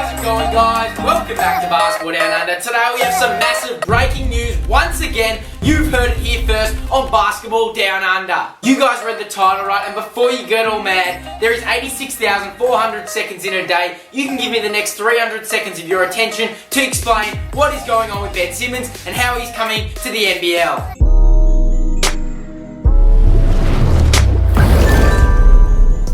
How's it going, guys? Welcome back to Basketball Down Under. Today we have some massive breaking news. Once again, you've heard it here first on Basketball Down Under. You guys read the title right, and before you get all mad, there is 86,400 seconds in a day. You can give me the next 300 seconds of your attention to explain what is going on with Ben Simmons and how he's coming to the NBL.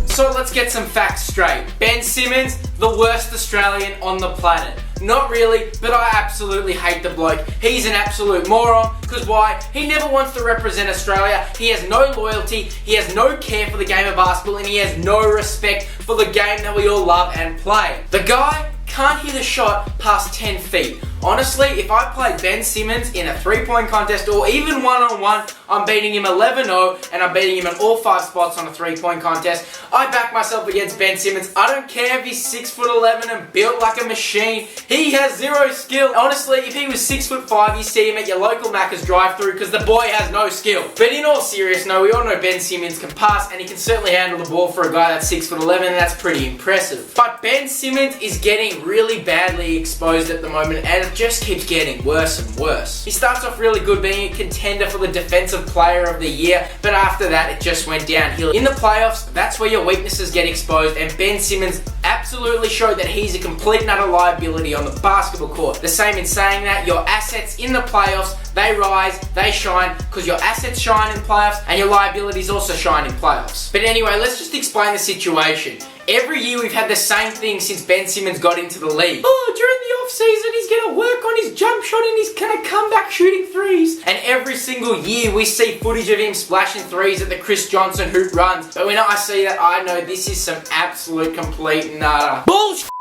So let's get some facts straight. Ben Simmons, the worst Australian on the planet. Not really, but I absolutely hate the bloke. He's an absolute moron, because why? He never wants to represent Australia. He has no loyalty, he has no care for the game of basketball, and he has no respect for the game that we all love and play. The guy can't hit a shot past 10 feet. Honestly, if I played Ben Simmons in a 3-point contest or even one-on-one, I'm beating him 11-0 and I'm beating him in all 5 spots on a 3-point contest. I back myself against Ben Simmons. I don't care if he's 6'11" and built like a machine. He has zero skill. Honestly, if he was 6'5", you see him at your local Macca's drive-thru because the boy has no skill. But in all seriousness, no, we all know Ben Simmons can pass and he can certainly handle the ball for a guy that's 6'11", and that's pretty impressive. But Ben Simmons is getting really badly exposed at the moment, and it just keeps getting worse and worse. He starts off really good, being a contender for the Defensive Player of the Year, but after that it just went downhill. In the playoffs, that's where your weaknesses get exposed, and Ben Simmons absolutely showed that he's a complete and utter liability on the basketball court. The same in saying that your assets in the playoffs, they rise, they shine, because your assets shine in playoffs and your liabilities also shine in playoffs. But anyway, let's just explain the situation. Every year we've had the same thing since Ben Simmons got into the league. Oh, during the off-season he's going to work on his jump shot and he's going to come back shooting threes. And every single year we see footage of him splashing threes at the Chris Johnson hoop runs. But when I see that, I know this is some absolute complete and utter bullshit.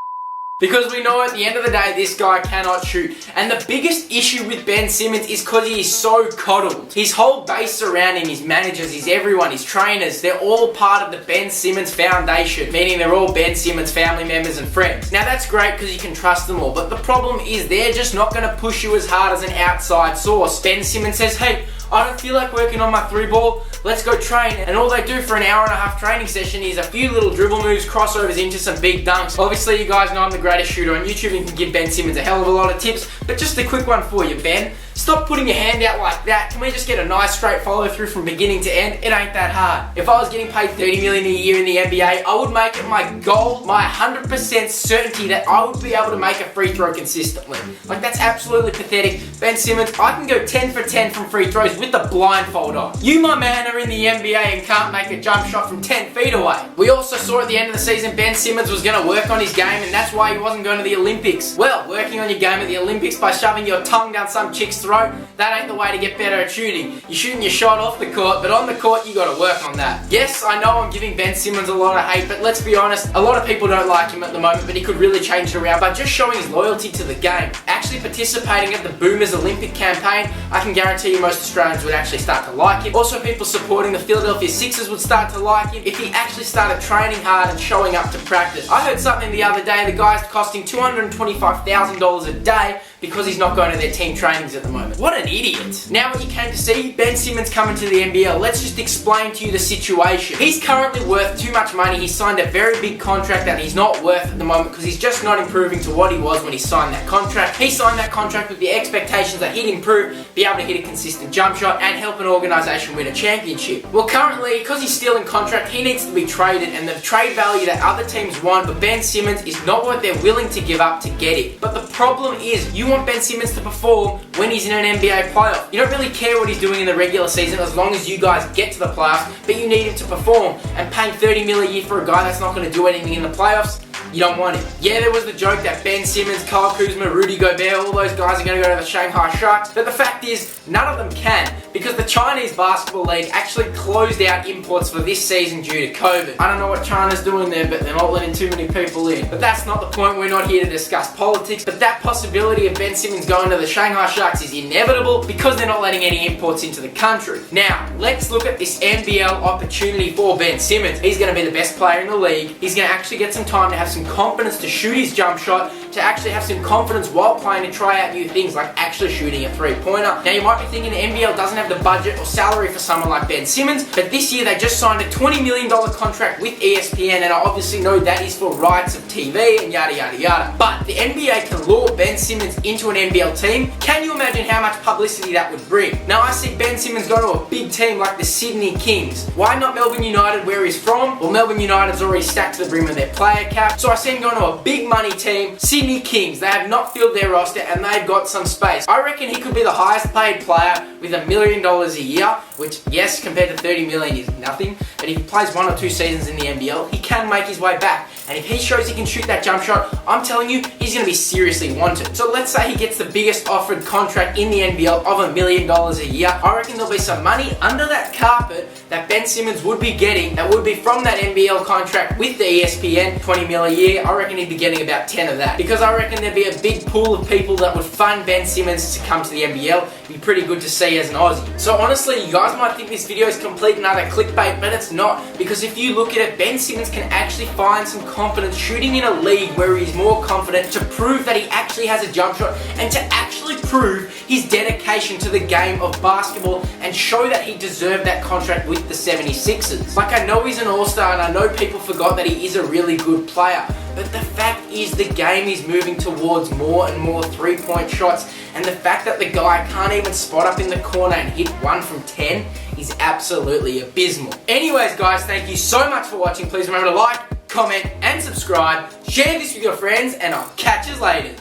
Because we know at the end of the day, this guy cannot shoot. And the biggest issue with Ben Simmons is because he is so coddled. His whole base around him, his managers, his everyone, his trainers, they're all part of the Ben Simmons Foundation, meaning they're all Ben Simmons family members and friends. Now that's great because you can trust them all, but the problem is they're just not going to push you as hard as an outside source. Ben Simmons says, hey, I don't feel like working on my 3-ball, let's go train. And all they do for an hour-and-a-half training session is a few little dribble moves, crossovers into some big dunks. Obviously, you guys know I'm the greatest shooter on YouTube and can give Ben Simmons a hell of a lot of tips, but just a quick one for you, Ben. Stop putting your hand out like that. Can we just get a nice straight follow through from beginning to end? It ain't that hard. If I was getting paid $30 million a year in the NBA, I would make it my goal, my 100% certainty that I would be able to make a free throw consistently. Like, that's absolutely pathetic. Ben Simmons, I can go 10 for 10 from free throws with the blindfold on. You, my man, are in the NBA and can't make a jump shot from 10 feet away. We also saw at the end of the season Ben Simmons was going to work on his game, and that's why he wasn't going to the Olympics. Well, working on your game at the Olympics by shoving your tongue down some chick's throat, that ain't the way to get better at shooting. You're shooting your shot off the court, but on the court you gotta work on that. Yes, I know I'm giving Ben Simmons a lot of hate, but let's be honest, a lot of people don't like him at the moment, but he could really change it around by just showing his loyalty to the game. Actually participating at the Boomers Olympic campaign, I can guarantee you most Australians would actually start to like him. Also, people supporting the Philadelphia Sixers would start to like him if he actually started training hard and showing up to practice. I heard something the other day, the guy's costing $225,000 a day because he's not going to their team trainings at the moment. What an idiot. Now what you came to see, Ben Simmons coming to the NBL. Let's just explain to you the situation. He's currently worth too much money. He signed a very big contract that he's not worth at the moment because he's just not improving to what he was when he signed that contract. He signed that contract with the expectations that he'd improve, be able to hit a consistent jump shot, and help an organization win a championship. Well, currently, because he's still in contract, he needs to be traded, and the trade value that other teams want, but Ben Simmons is not what they're willing to give up to get it. But the problem is, you want Ben Simmons to perform when he's in an NBA playoff. You don't really care what he's doing in the regular season as long as you guys get to the playoffs, but you need him to perform. And paying $30 million a year for a guy that's not going to do anything in the playoffs, you don't want him. Yeah, there was the joke that Ben Simmons, Kyle Kuzma, Rudy Gobert, all those guys are going to go to the Shanghai Sharks, but the fact is, none of them can, because the Chinese Basketball League actually closed out imports for this season due to COVID. I don't know what China's doing there, but they're not letting too many people in. But that's not the point. We're not here to discuss politics, but that possibility of Ben Simmons going to the Shanghai Sharks is inevitable because they're not letting any imports into the country. Now, let's look at this NBL opportunity for Ben Simmons. He's going to be the best player in the league. He's going to actually get some time to have some confidence to shoot his jump shot, to actually have some confidence while playing to try out new things like actually shooting a 3-pointer. Now, you might be thinking the NBL doesn't have have the budget or salary for someone like Ben Simmons, but this year they just signed a $20 million contract with ESPN, and I obviously know that is for rights of TV and yada yada yada. But the NBA can lure Ben Simmons into an NBL team. Can you imagine how much publicity that would bring? Now I see Ben Simmons go to a big team like the Sydney Kings. Why not Melbourne United, where he's from? Well, Melbourne United's already stacked to the brim of their player cap, so I see him going to a big money team, Sydney Kings. They have not filled their roster and they've got some space. I reckon he could be the highest paid player with $1 million a year, which, yes, compared to 30 million is nothing, but if he plays 1 or 2 seasons in the NBL, he can make his way back. And if he shows he can shoot that jump shot, I'm telling you, he's going to be seriously wanted. So let's say he gets the biggest offered contract in the NBL of $1 million a year. I reckon there'll be some money under that carpet that Ben Simmons would be getting that would be from that NBL contract with the ESPN, 20 mil a year. I reckon he'd be getting about 10 of that, because I reckon there'd be a big pool of people that would fund Ben Simmons to come to the NBL. It'd be pretty good to see as an Aussie. So honestly, you guys might think this video is complete and utter clickbait, but it's not, because if you look at it, Ben Simmons can actually find some confidence shooting in a league where he's more confident, to prove that he actually has a jump shot and to actually prove his dedication to the game of basketball and show that he deserved that contract with the 76ers. Like, I know he's an all-star and I know people forgot that he is a really good player, but the fact is the game is moving towards more and more three-point shots, and the fact that the guy can't even spot up in the corner and hit 1 from 10 is absolutely abysmal. Anyways guys, thank you so much for watching. Please remember to like, comment and subscribe, share this with your friends, and I'll catch you later.